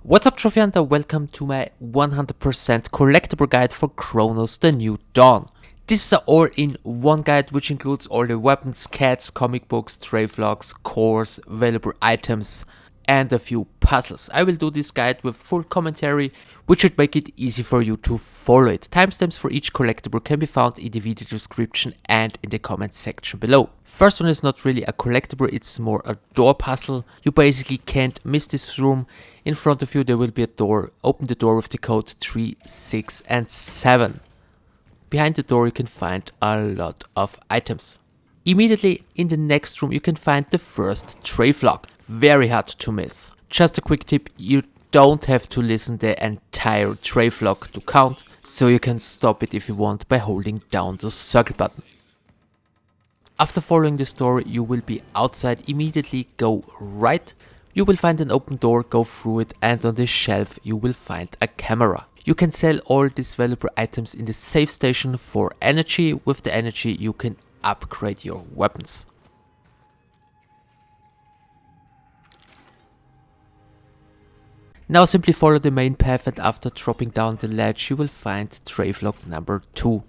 What's up, Trophy Hunter? Welcome to my 100% collectible guide for Cronos the New Dawn. This is an all-in-one guide which includes all the weapons, cats, comic books, Travlogs, cores, available items and a few puzzles. I will do this guide with full commentary, which should make it easy for you to follow it. Timestamps for each collectible can be found in the video description and in the comment section below. First one is not really a collectible, it's more a door puzzle. You basically can't miss this room. In front of you there will be a door. Open the door with the code 3, 6 and 7. Behind the door you can find a lot of items. Immediately in the next room you can find the first Travelog. Very hard to miss. Just a quick tip, you don't have to listen the entire Travelog to count, so you can stop it if you want by holding down the circle button. After following the story you will be outside. Immediately go right. You will find an open door, go through it, and on the shelf you will find a camera. You can sell all these valuable items in the safe station for energy. With the energy you can upgrade your weapons. Now simply follow the main path, and after dropping down the ledge you will find Travelog number 2.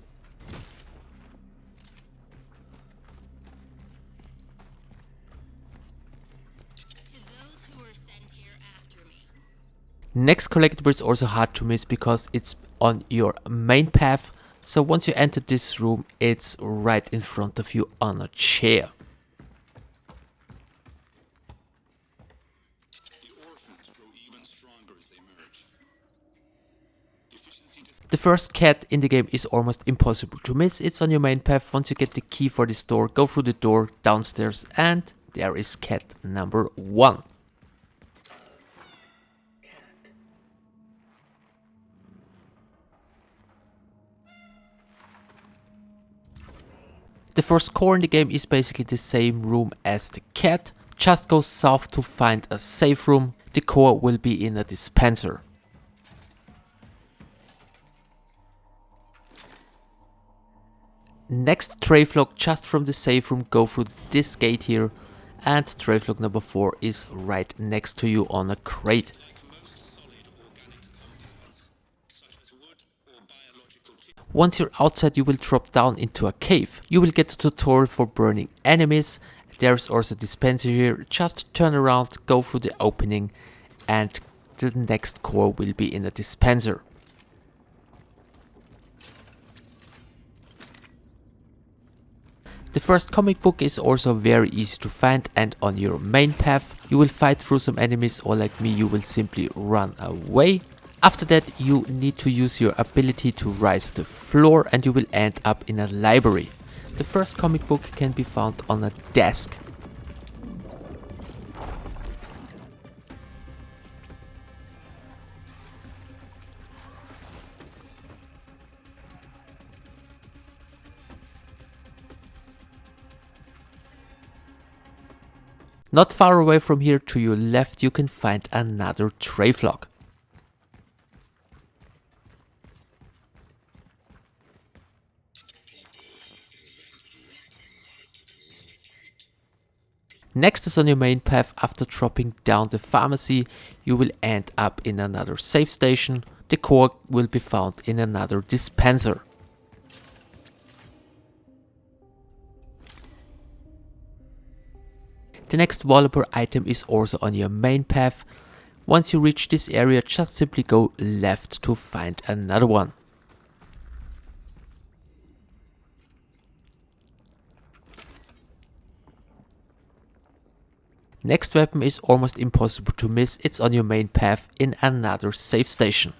Next collectible is also hard to miss because it's on your main path. So once you enter this room, it's right in front of you on a chair. The first cat in the game is almost impossible to miss. It's on your main path. Once you get the key for this door, go through the door downstairs and there is cat number 1. The first core in the game is basically the same room as the cat. Just go south to find a safe room. The core will be in a dispenser. Next Travelog, just from the safe room, go through this gate here, and Travelog number 4 is right next to you on a crate. Once you're outside you will drop down into a cave. You will get a tutorial for burning enemies. There's also a dispenser here. Just turn around, go through the opening, and the next core will be in a dispenser. The first comic book is also very easy to find and on your main path. You will fight through some enemies, or like me you will simply run away. After that you need to use your ability to rise the floor and you will end up in a library. The first comic book can be found on a desk. Not far away from here to your left you can find another Travelog. Next is on your main path. After dropping down the pharmacy you will end up in another safe station. The core will be found in another dispenser. The next valuable item is also on your main path. Once you reach this area just simply go left to find another one. Next weapon is almost impossible to miss. It's on your main path in another safe station.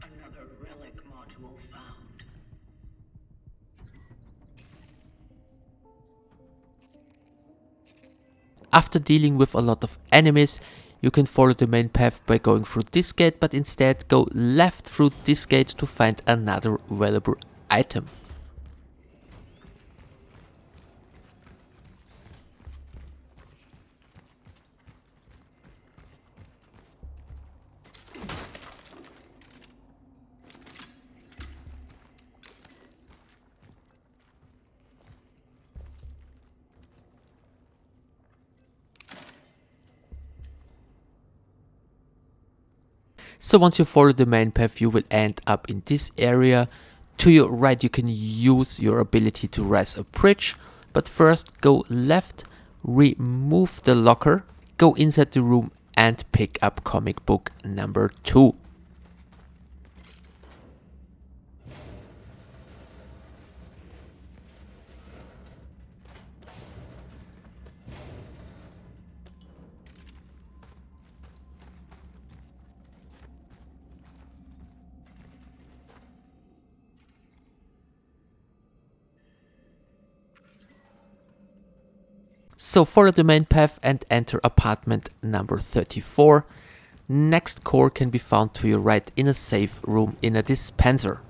Another relic module found. After dealing with a lot of enemies, you can follow the main path by going through this gate, but instead go left through this gate to find another valuable item. So once you follow the main path, you will end up in this area. To your right, you can use your ability to rise a bridge, but first go left, remove the locker, go inside the room and pick up comic book number 2. So follow the main path and enter apartment number 34. Next core can be found to your right in a safe room in a dispenser.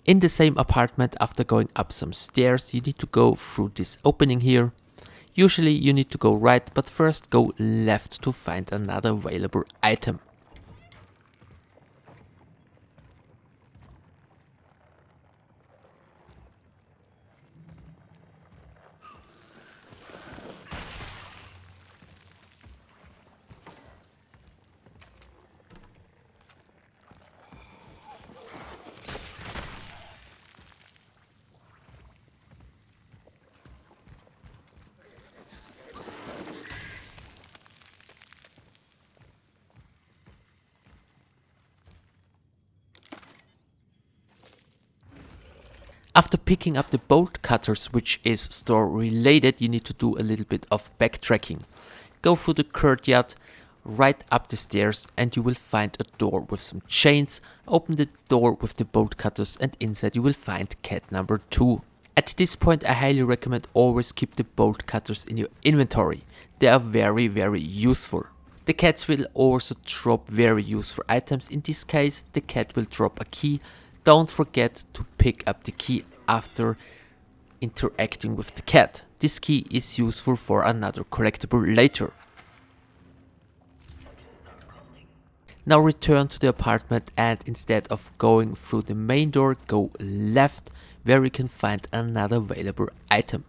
In the same apartment, after going up some stairs, you need to go through this opening here. Usually you need to go right, but first go left to find another available item. After picking up the bolt cutters, which is store related, you need to do a little bit of backtracking. Go through the courtyard, right up the stairs, and you will find a door with some chains. Open the door with the bolt cutters and inside you will find cat number 2. At this point I highly recommend always keep the bolt cutters in your inventory. They are very useful. The cats will also drop very useful items. In this case the cat will drop a key. Don't forget to pick up the key after interacting with the cat. This key is useful for another collectible later. Now return to the apartment and instead of going through the main door, go left where you can find another available item.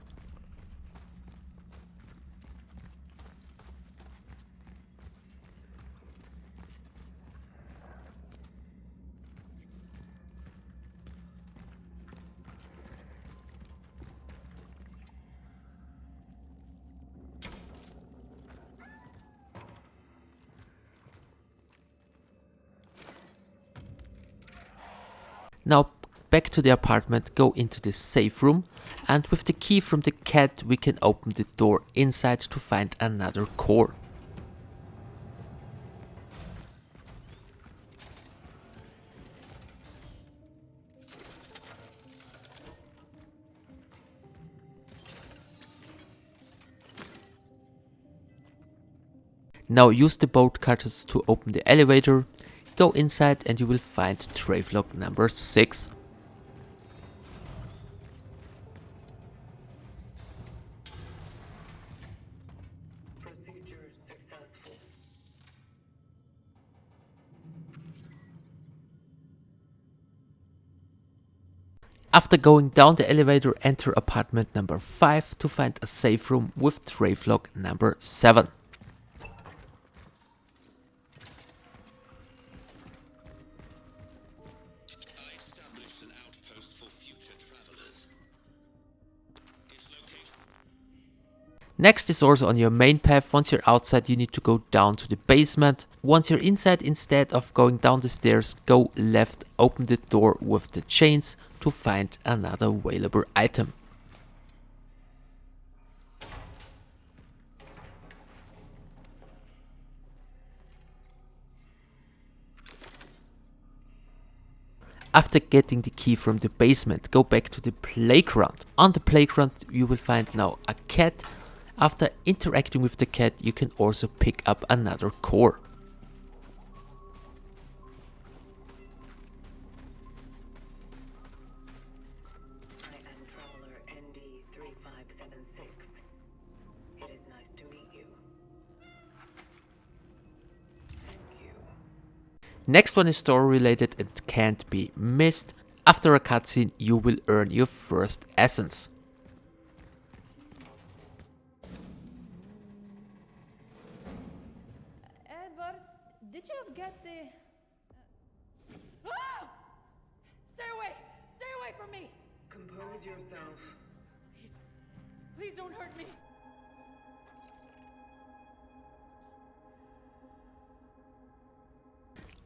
Now back to the apartment, go into the safe room, and with the key from the cat we can open the door inside to find another core. Now use the bolt cutters to open the elevator. Go inside and you will find Travelog number 6. Procedure successful. After going down the elevator, enter apartment number 5 to find a safe room with Travelog number 7. Next is also on your main path. Once you're outside you need to go down to the basement. Once you're inside, instead of going down the stairs, go left, open the door with the chains to find another available item. After getting the key from the basement, go back to the playground. On the playground you will find now a cat. After interacting with the cat you can also pick up another core. I am Traveler ND3576. It is nice to meet you. Thank you. Next one is story related and can't be missed. After a cutscene you will earn your first essence. Did you get the... Ah! Stay away! Stay away from me! Compose yourself. Please, please don't hurt me.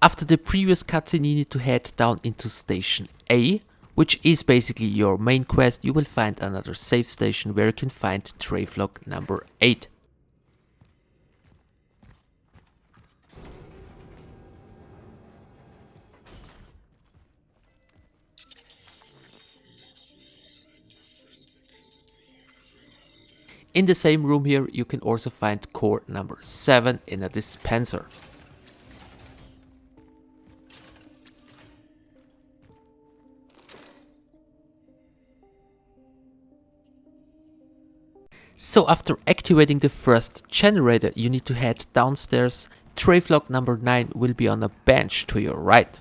After the previous cutscene, you need to head down into Station A, which is basically your main quest. You will find another save station where you can find Travelog number 8. In the same room here, you can also find core number 7 in a dispenser. So after activating the first generator, you need to head downstairs. Travelog number 9 will be on a bench to your right.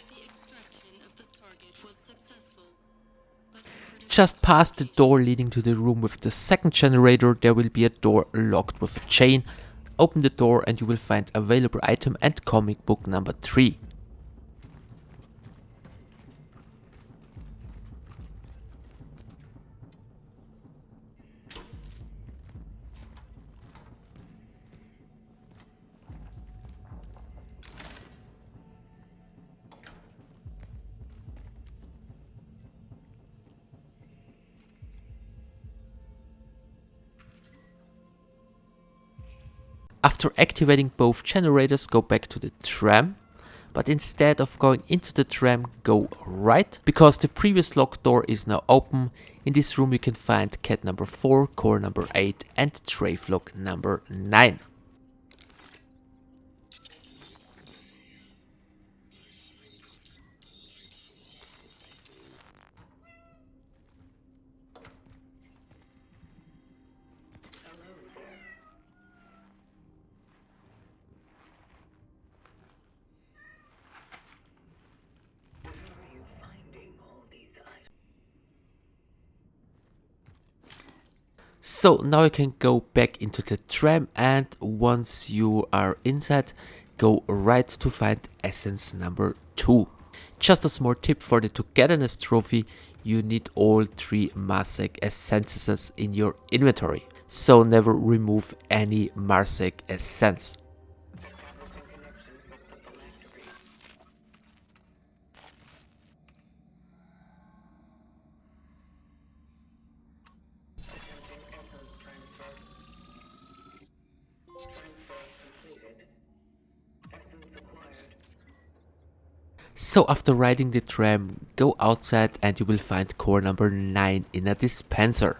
The extraction of the target was successful, but Just past the door leading to the room with the second generator, there will be a door locked with a chain. Open the door and you will find available item and comic book number 3. After activating both generators, go back to the tram, but instead of going into the tram, go right, because the previous locked door is now open. In this room you can find cat number 4, core number 8 and Travelog number 9. Hello there. Where are you finding all these items? So now you can go back into the tram, and once you are inside, go right to find essence number 2. Just a small tip: for the togetherness trophy, you need all 3 Marsec essences in your inventory. So never remove any Marsec essence. Establishing connection with the phylactery. Attempting essence transfer. Transfer completed. Essence acquired. So after riding the tram, go outside and you will find core number 9 in a dispenser.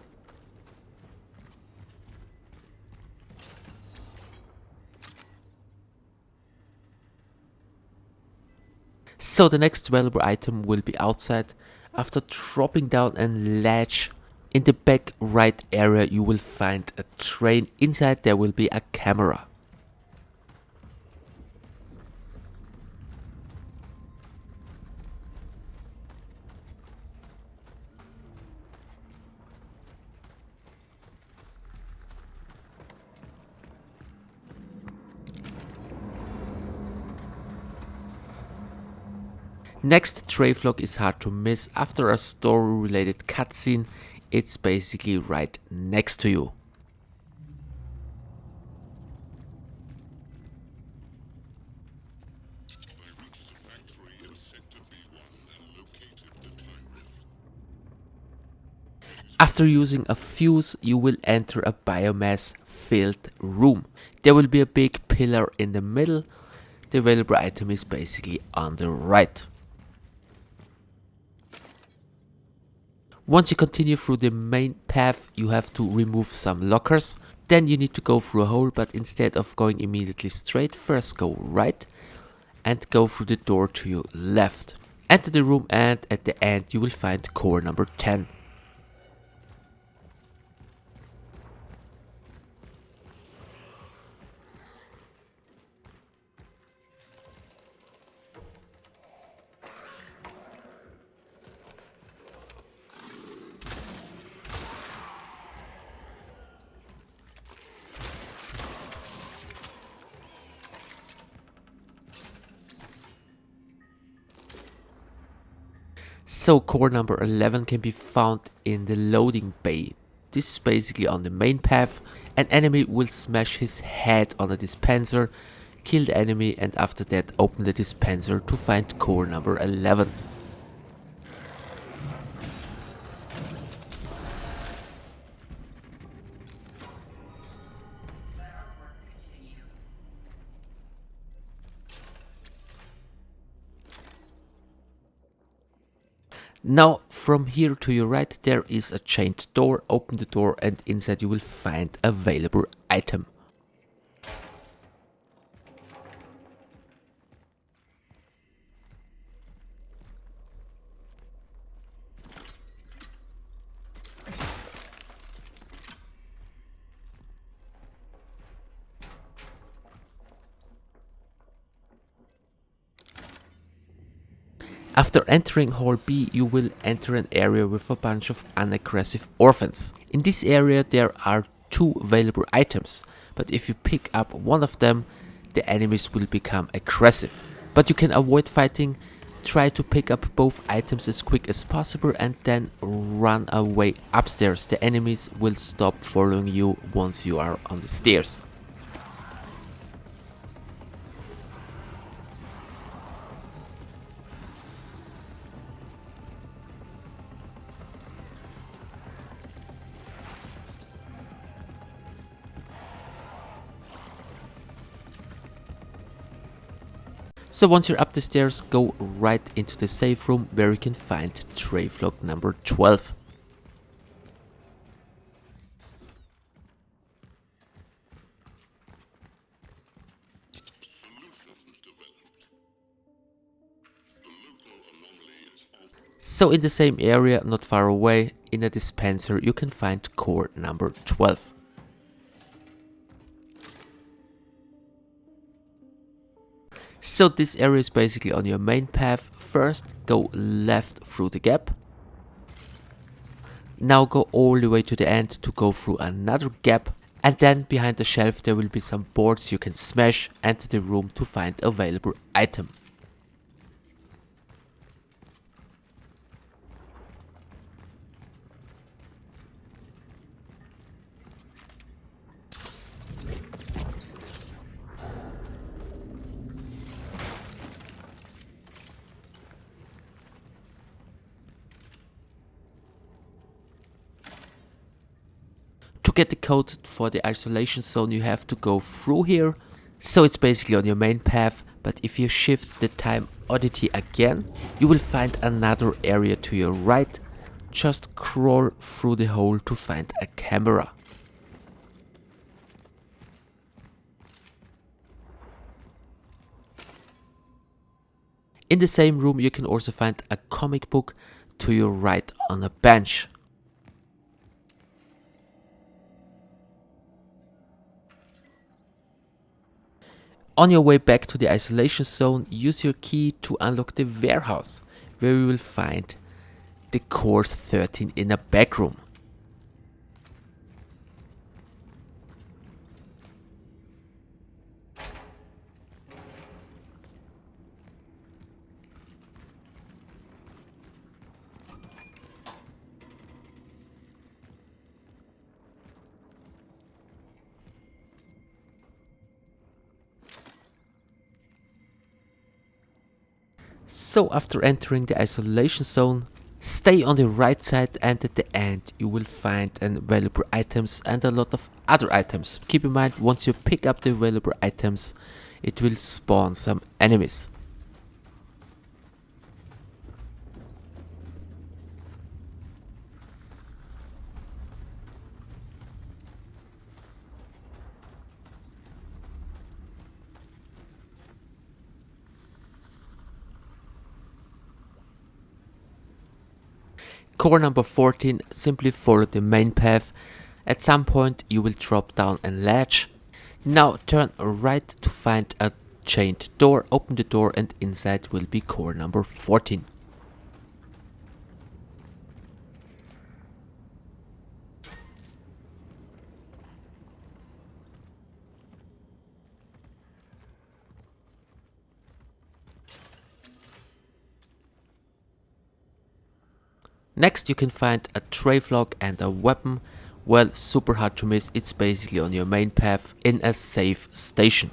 So the next valuable item will be outside. After dropping down a ledge, in the back right area you will find a train. Inside there will be a camera. Next, Travelog is hard to miss. After a story related cutscene, it's basically right next to you. They reached the factory in Sector B1 and located the time rift. After using a fuse, you will enter a biomass filled room. There will be a big pillar in the middle. The available item is basically on the right. Once you continue through the main path, you have to remove some lockers. Then you need to go through a hole, but instead of going immediately straight, first go right and go through the door to your left. Enter the room and at the end you will find core number 10. So core number 11 can be found in the loading bay. This is basically on the main path. An enemy will smash his head on a dispenser, kill the enemy, and after that open the dispenser to find core number 11. Now from here to your right there is a chained door. Open the door and inside you will find a valuable item. After entering Hall B, you will enter an area with a bunch of unaggressive orphans. In this area there are 2 available items, but if you pick up one of them, the enemies will become aggressive. But you can avoid fighting, try to pick up both items as quick as possible and then run away upstairs. The enemies will stop following you once you are on the stairs. So once you're up the stairs, go right into the safe room where you can find Travelog number 12. Solution developed. The local anomaly is So in the same area, not far away, in a dispenser, you can find core number 12. So this area is basically on your main path. First go left through the gap. Now go all the way to the end to go through another gap. And then behind the shelf there will be some boards you can smash. Enter the room to find available item. To get the code for the isolation zone you have to go through here. So it's basically on your main path, but if you shift the time oddity again, you will find another area to your right. Just crawl through the hole to find a camera. In the same room you can also find a comic book to your right on a bench. On your way back to the isolation zone, use your key to unlock the warehouse, where you will find the core 13 in a back room. So after entering the isolation zone, stay on the right side and at the end you will find valuable items and a lot of other items. Keep in mind, once you pick up the valuable items, it will spawn some enemies. Core number 14, simply follow the main path. At some point you will drop down a ledge. Now turn right to find a chained door, open the door and inside will be core number 14. Next you can find a Travelog and a weapon. Well, super hard to miss, it's basically on your main path in a safe station.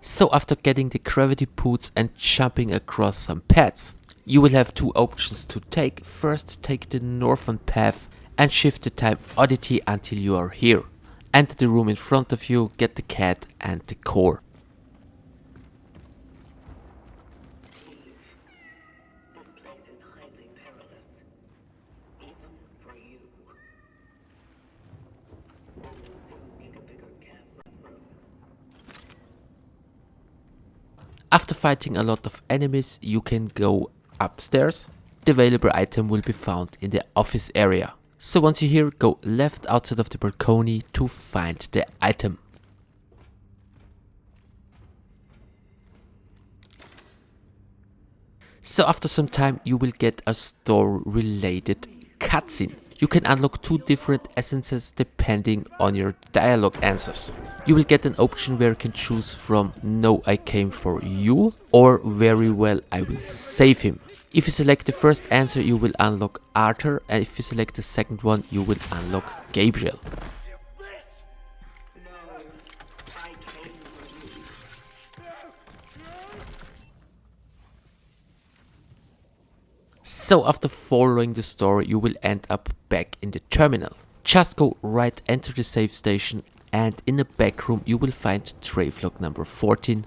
So after getting the gravity boots and jumping across some paths, you will have two options to take. First, take the northern path and shift the time oddity until you are here. Enter the room in front of you, get the cat and the core. This place is highly perilous, even for you. We will soon need a bigger camp room. After fighting a lot of enemies, you can go upstairs. The available item will be found in the office area. So once you're here, go left outside of the balcony to find the item. So after some time you will get a story related cutscene. You can unlock two different essences depending on your dialogue answers. You will get an option where you can choose from "No, I came for you" or "Very well, I will save him." If you select the first answer you will unlock Arthur, and if you select the second one you will unlock Gabriel. No, I came for you. So after following the story you will end up back in the terminal. Just go right, enter the safe station, and in the back room you will find Travelog number 14.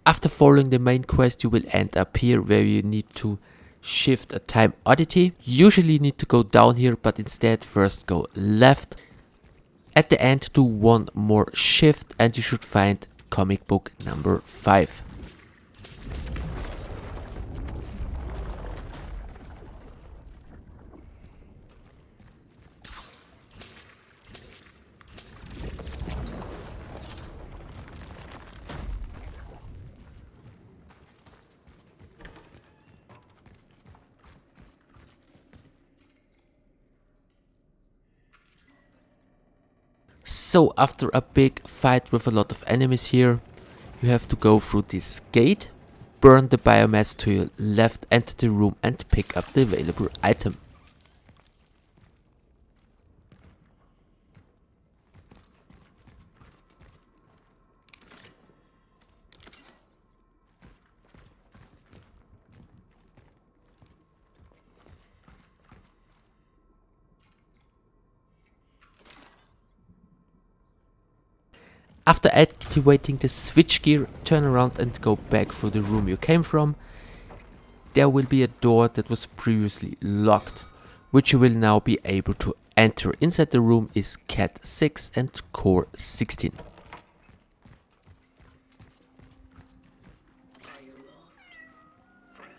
After following the main quest you will end up here where you need to shift a time oddity. Usually you need to go down here, but instead first go left. At the end do one more shift and you should find comic book number 5. So after a big fight with a lot of enemies here, you have to go through this gate, burn the biomass to your left, enter the room and pick up the available item. After activating the switchgear, turn around and go back through the room you came from. There will be a door that was previously locked, which you will now be able to enter. Inside the room is Cat 6 and Core 16. Are you lost, friend?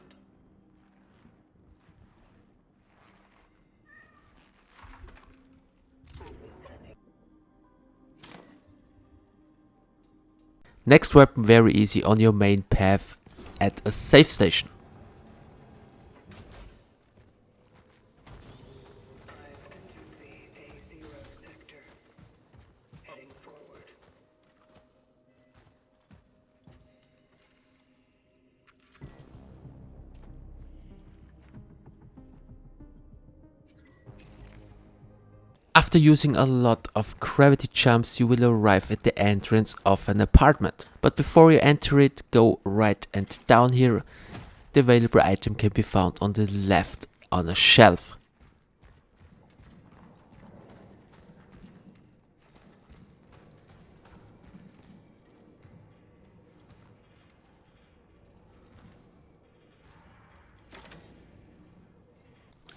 Next weapon very easy on your main path at a safe station. I've entered the A0 sector. Heading forward. After using a lot of gravity jumps, you will arrive at the entrance of an apartment. But before you enter it, go right and down here. The available item can be found on the left on a shelf.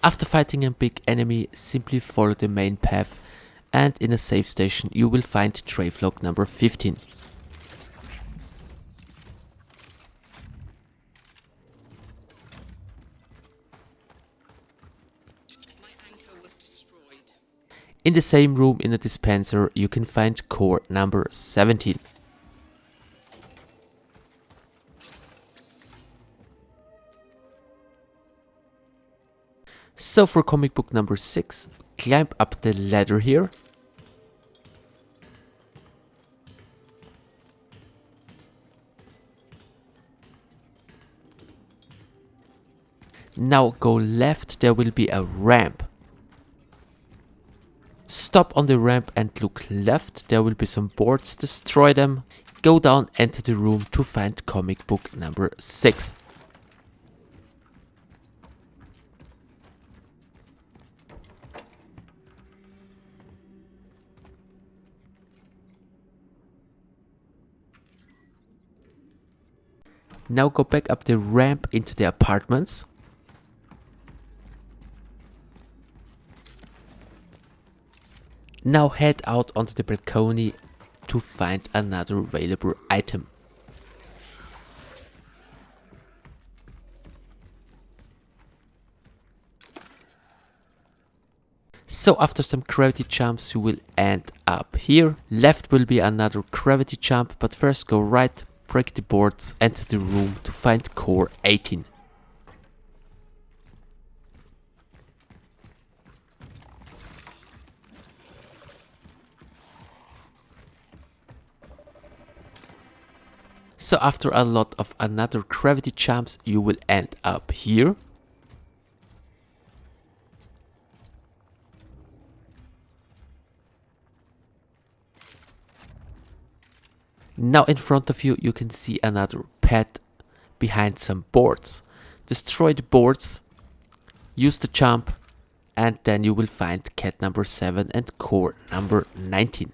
After fighting a big enemy, simply follow the main path, and in a save station you will find Travelog number 15. My anchor was destroyed. In the same room in the dispenser you can find core number 17. So for comic book number 6, climb up the ladder here. Now go left, there will be a ramp. Stop on the ramp and look left, there will be some boards, destroy them. Go down, enter the room to find comic book number 6. Now go back up the ramp into the apartments. Now head out onto the balcony to find another available item. So after some gravity jumps you will end up here. Left will be another gravity jump, but first go right, break the boards, enter the room to find core 18. So after a lot of another gravity jumps you will end up here. Now in front of you you can see another pad behind some boards. Destroy the boards, use the jump, and then you will find cat number 7 and core number 19.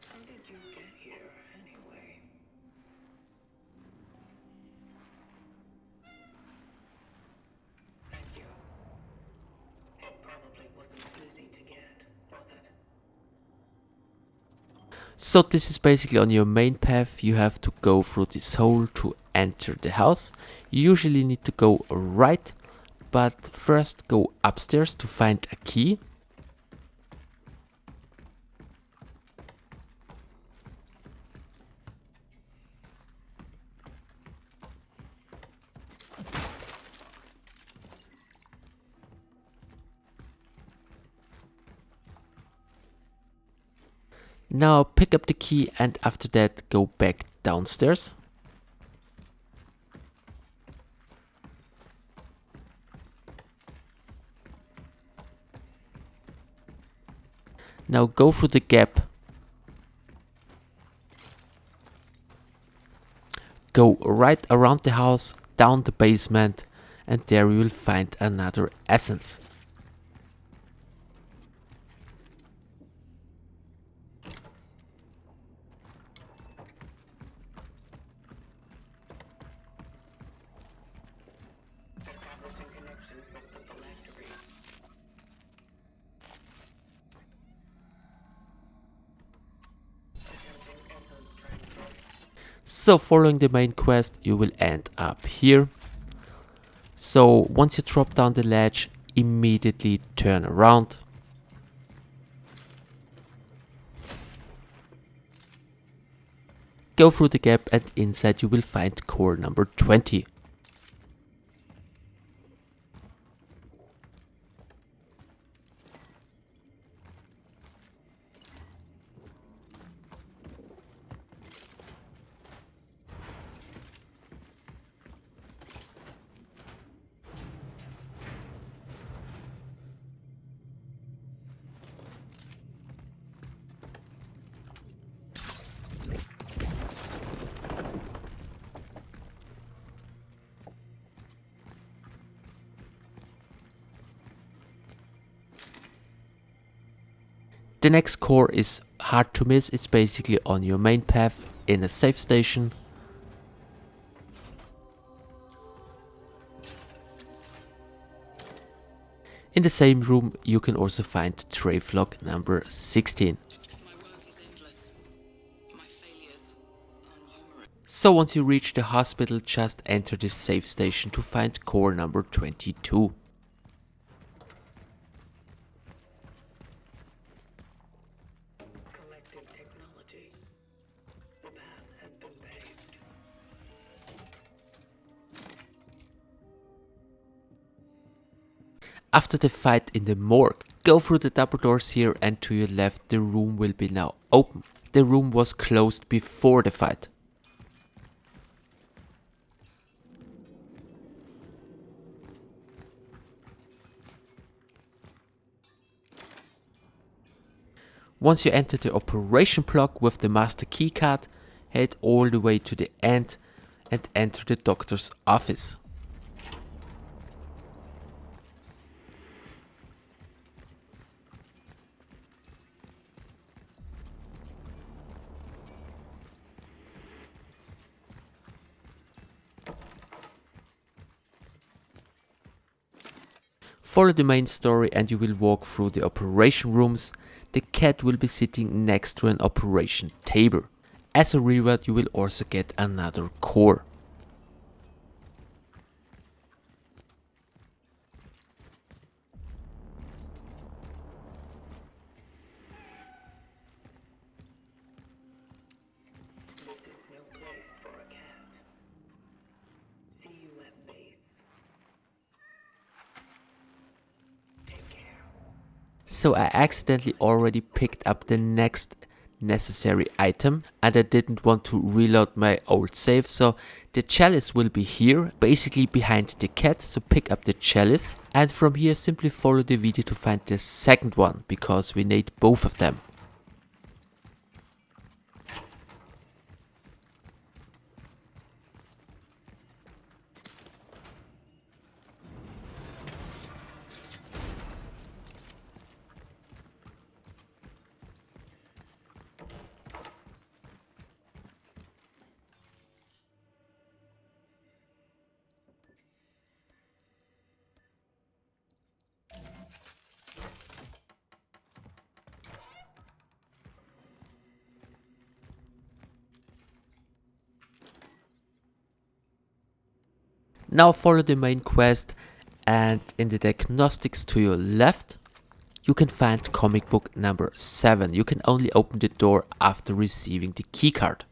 How did you get here anyway? Thank you. It probably wasn't easy to get, was it? So this is basically on your main path. You have to go through this hole to enter the house. You usually need to go right, but first go upstairs to find a key. Now pick up the key and after that go back downstairs. Now go through the gap. Go right around the house, down the basement, and there you will find another essence. Establishing connection with the phylactery. Attempting essence transfer. So following the main quest you will end up here. So once you drop down the ledge, immediately turn around. Go through the gap and inside you will find core number 20. The next core is hard to miss. It's basically on your main path in a safe station. In the same room you can also find Travelog number 16. My work is endless. My failures unhonorable. So once you reach the hospital, just enter this safe station to find core number 22. Collective technology. The path has been paved. After the fight in the morgue, go through the double doors here, and to your left the room will be now open. The room was closed before the fight. Once you enter the operation block with the master keycard, head all the way to the end and enter the doctor's office. Follow the main story and you will walk through the operation rooms. The cat will be sitting next to an operation table. As a reward you will also get another core. This is no place for a cat. See you at base. Take care. So I accidentally already picked up the next necessary item and I didn't want to reload my old save, so the chalice will be here, basically behind the cat. So pick up the chalice and from here simply follow the video to find the second one, because we need both of them. Now follow the main quest and in the diagnostics to your left you can find comic book number 7. You can only open the door after receiving the keycard.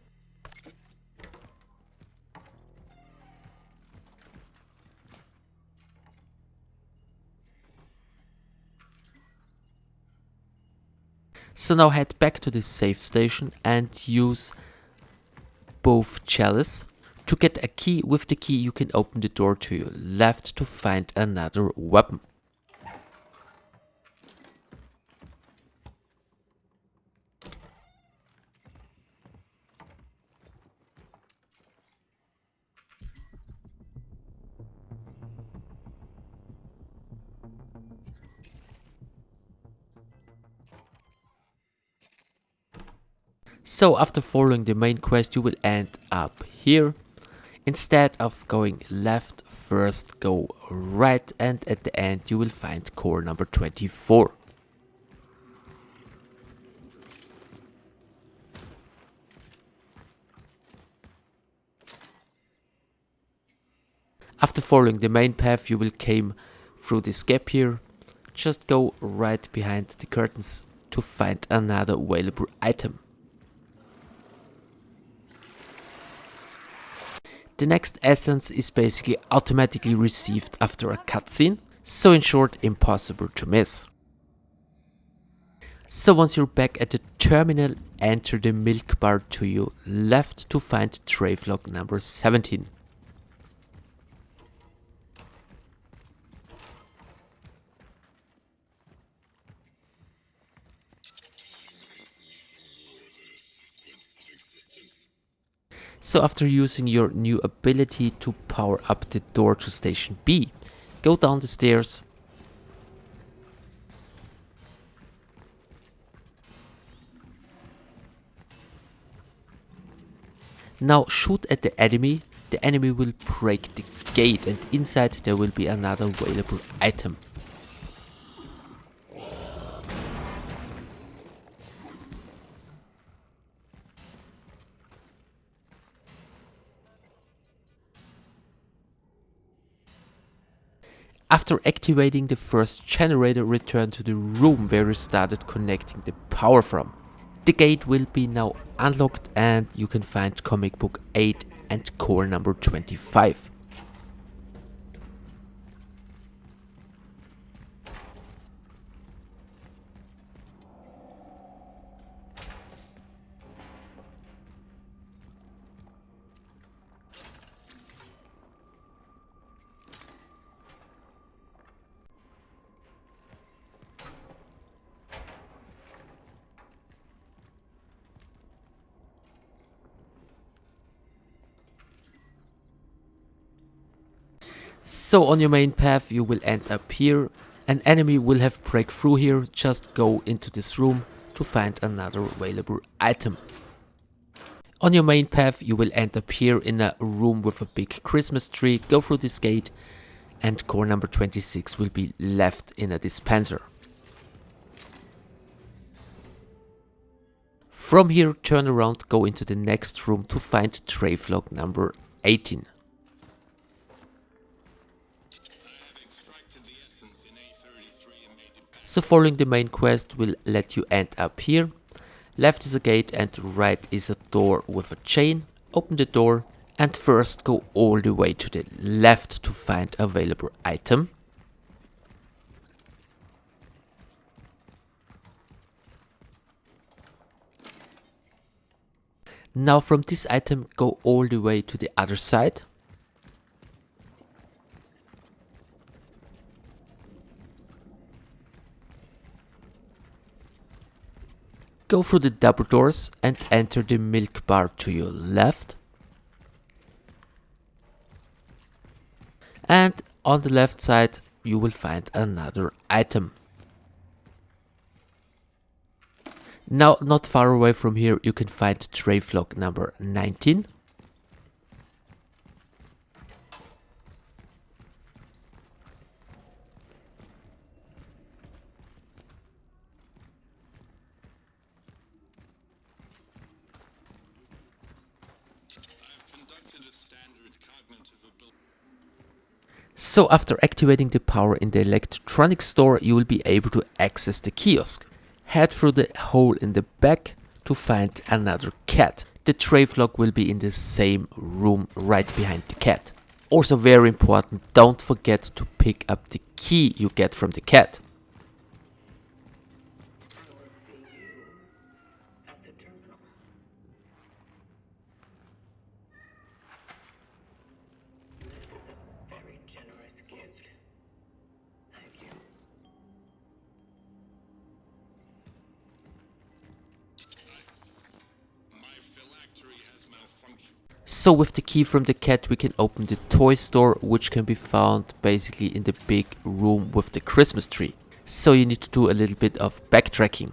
So now head back to the safe station and use both Chalice. To get a key, with the key you can open the door to your left to find another weapon. So after following the main quest you will end up here. Instead of going left, first go right and at the end you will find core number 24. After following the main path you will came through this gap here. Just go right behind the curtains to find another available item. The next essence is basically automatically received after a cutscene, so in short, impossible to miss. So once you're back at the terminal, enter the milk bar to your left to find Travelog number 17. So after using your new ability to power up the door to station B, go down the stairs. Now shoot at the enemy will break the gate and inside there will be another available item. After activating the first generator, return to the room where you started connecting the power from. The gate will be now unlocked and you can find comic book 8 and core number 25. So on your main path you will end up here. An enemy will have breakthrough here, just go into this room to find another available item. On your main path you will end up here in a room with a big Christmas tree, go through this gate and core number 26 will be left in a dispenser. From here turn around, go into the next room to find Travelog number 18. So following the main quest will let you end up here. Left is a gate and right is a door with a chain. Open the door and first go all the way to the left to find available item. Now from this item go all the way to the other side. Go through the double doors and enter the milk bar to your left. And on the left side you will find another item. Now not far away from here you can find Travelog number 19. So after activating the power in the electronics store you will be able to access the kiosk. Head through the hole in the back to find another cat. The Travelog will be in the same room right behind the cat. Also very important, don't forget to pick up the key you get from the cat. I will see you at the terminal. This is a very generous gift. Thank you. My phylactery has malfunctioned. So with the key from the cat we can open the toy store, which can be found basically in the big room with the Christmas tree. So you need to do a little bit of backtracking.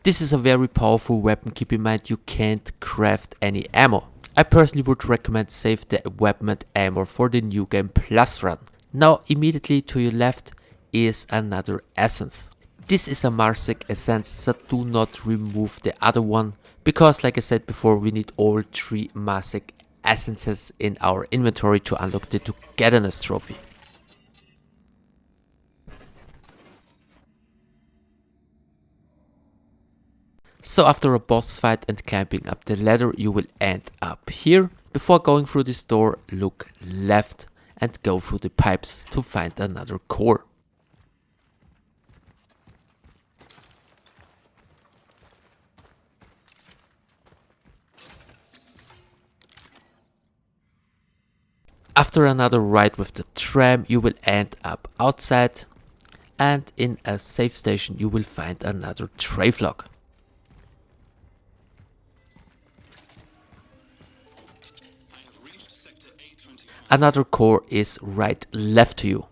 This is a very powerful weapon, keep in mind you can't craft any ammo. I personally would recommend save the weapon and ammo for the New Game Plus run. Now immediately to your left is another essence. This is a Marsec essence, so do not remove the other one, because like I said before we need all 3 Marsec essences in our inventory to unlock the Togetherness trophy. So after a boss fight and climbing up the ladder you will end up here. Before going through this door look left and go through the pipes to find another core. After another ride with the tram you will end up outside and in a safe station you will find another Travelog. Another core is right left to you.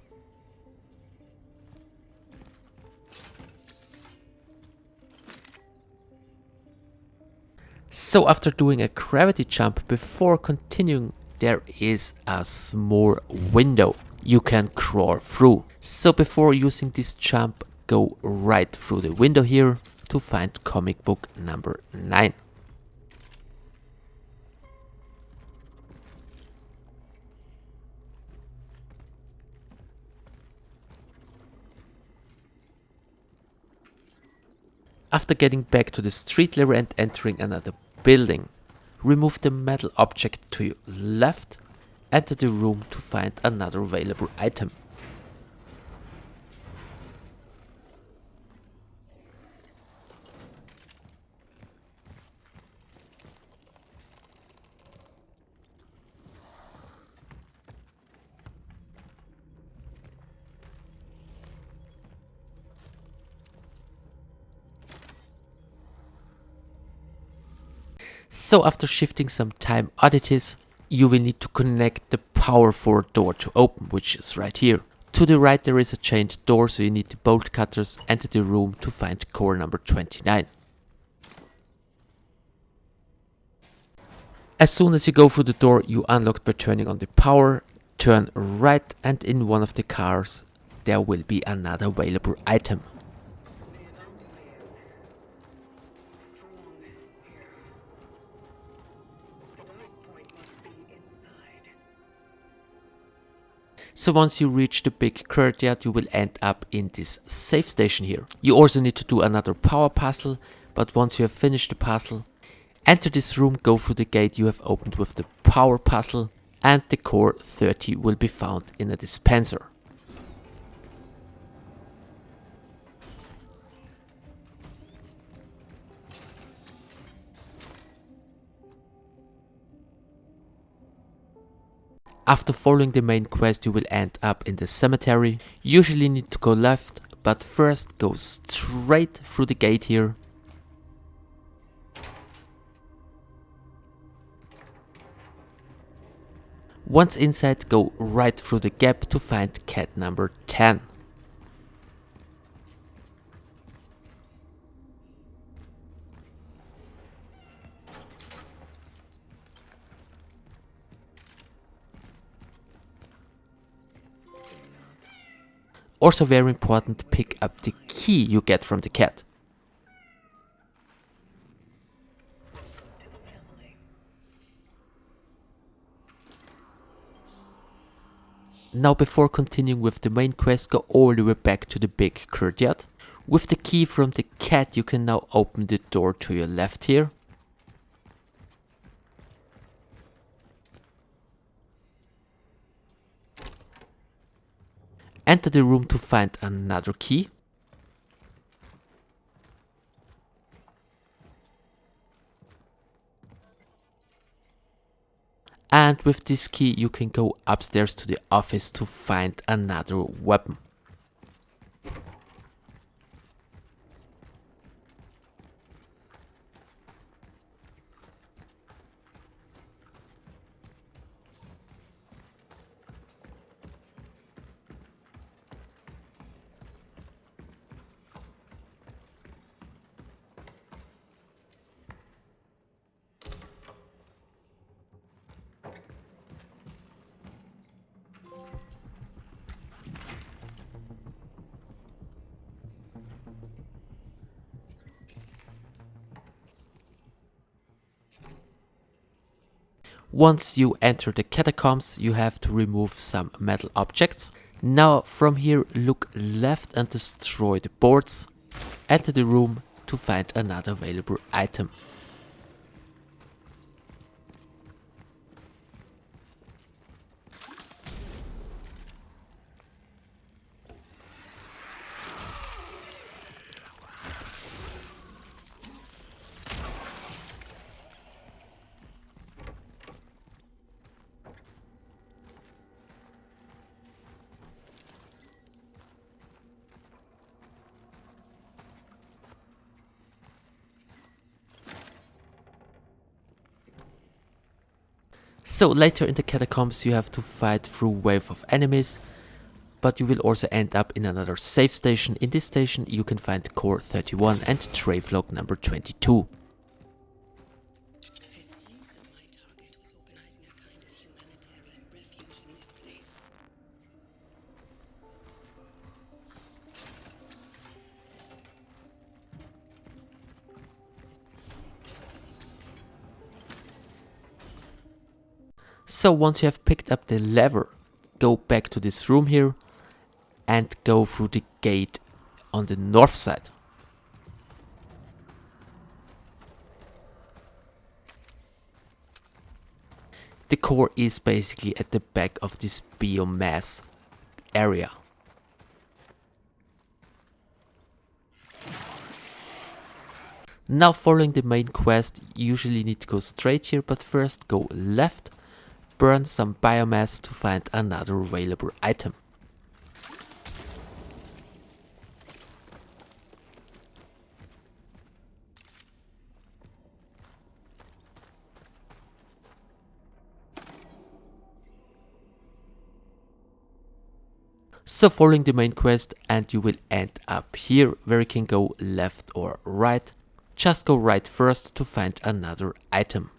So after doing a gravity jump before continuing, there is a small window you can crawl through. So before using this jump, go right through the window here to find comic book number 9. After getting back to the street level and entering another building, remove the metal object to your left, enter the room to find another available item. So after shifting some time oddities, you will need to connect the power forward door to open, which is right here. To the right there is a chained door, so you need the bolt cutters, enter the room to find core number 29. As soon as you go through the door, you unlock by turning on the power, turn right, and in one of the cars there will be another available item. Strong here. The dive point must be inside. So once you reach the big courtyard, you will end up in this safe station here. You also need to do another power puzzle, but once you have finished the puzzle, enter this room, go through the gate you have opened with the power puzzle, and the core 30 will be found in a dispenser. After following the main quest, you will end up in the cemetery. You usually need to go left, but first go straight through the gate here. Once inside, go right through the gap to find cat number 10. Also very important, pick up the key you get from the cat. To the family. Now before continuing with the main quest, go all the way back to the big courtyard. With the key from the cat you can now open the door to your left here. Enter the room to find another key. And with this key you can go upstairs to the office to find another weapon. Once you enter the Catacombs, you have to remove some metal objects. Now from here look left and destroy the boards. Enter the room to find another available item. So later in the Catacombs you have to fight through wave of enemies, but you will also end up in another save station. In this station you can find Core 31 and Travelog number 22. It seems that my target was organizing a kind of humanitarian refuge in this place. So once you have picked up the lever, go back to this room here and go through the gate on the north side. The core is basically at the back of this biomass area. Now following the main quest, you usually need to go straight here, but first go left, burn some biomass to find another available item. So following the main quest and you will end up here where you can go left or right. Just go right first to find another item.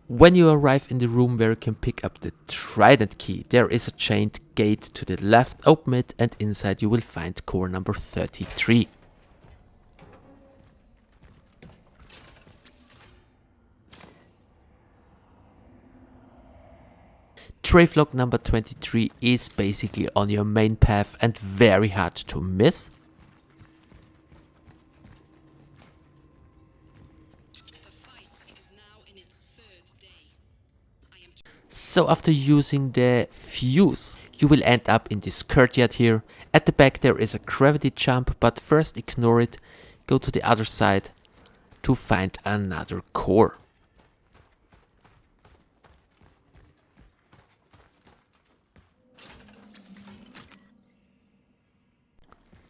When you arrive in the room where you can pick up the Trident key, there is a chained gate to the left. Open it and inside you will find core number 33. Travelog number 23 is basically on your main path and very hard to miss. The fight is now in its third day. So after using the fuse, you will end up in this courtyard here. At the back there is a gravity jump, but first ignore it. Go to the other side to find another core.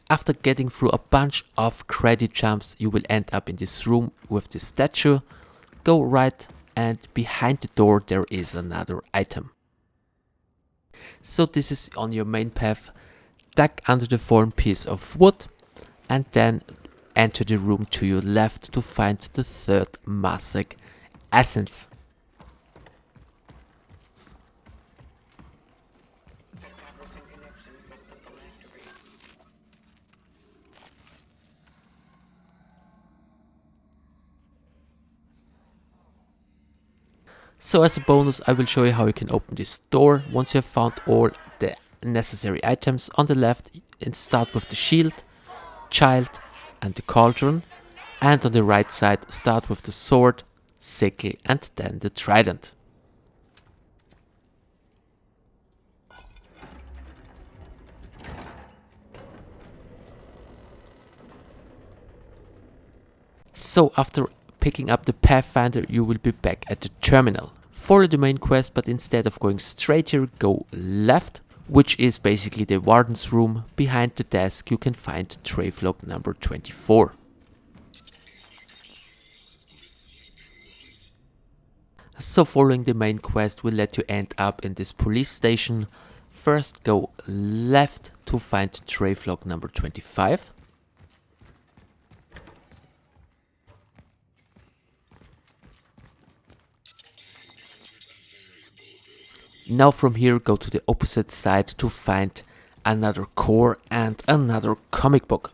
After getting through a bunch of gravity jumps, you will end up in this room with the statue. Go right and behind the door there is another item. So this is on your main path. Duck under the fallen piece of wood and then enter the room to your left to find the third Masek essence. Establishing connection with the phylactery. So as a bonus I will show you how you can open this door. Once you have found all the necessary items, on the left start with the shield, child and the cauldron, and on the right side start with the sword, sickle and then the trident. So after picking up the pathfinder you will be back at the terminal. Follow the main quest, but instead of going straight here, go left, which is basically the warden's room. Behind the desk you can find Travelog number 24. So following the main quest will let you end up in this police station. First go left to find Travelog number 25. Now from here go to the opposite side to find another core and another comic book.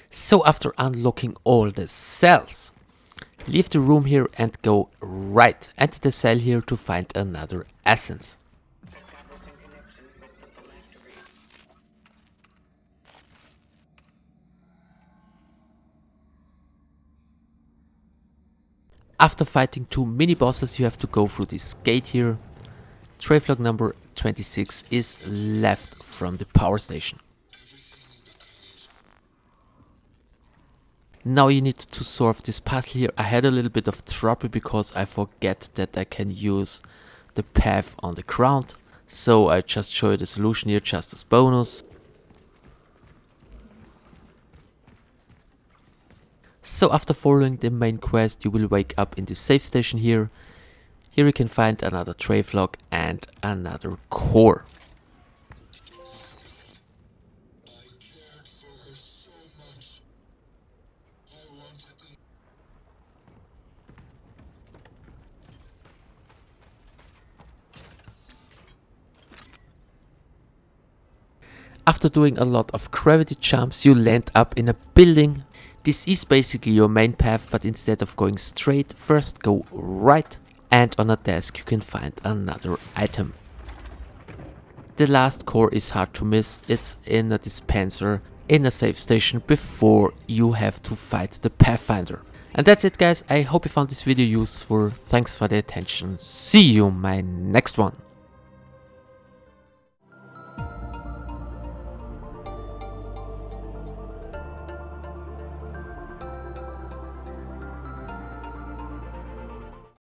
So after unlocking all the cells, leave the room here and go right. Enter the cell here to find another essence. Establishing connection with the phylactery. After fighting 2 mini bosses, you have to go through this gate here. Travelog number 26 is left from the power station. Now you need to solve this puzzle here. I had a little bit of trouble because I forget that I can use the path on the ground. So I just show you the solution here just as bonus. So after following the main quest, you will wake up in the safe station here. Here you can find another Travelog and another core. I cared for her so much. I wanted. After doing a lot of gravity jumps, you land up in a building. This is basically your main path, but instead of going straight, first go right, and on a desk you can find another item. The last core is hard to miss. It's in a dispenser in a safe station before you have to fight the pathfinder. And that's it guys, I hope you found this video useful. Thanks for the attention. See you in my next one.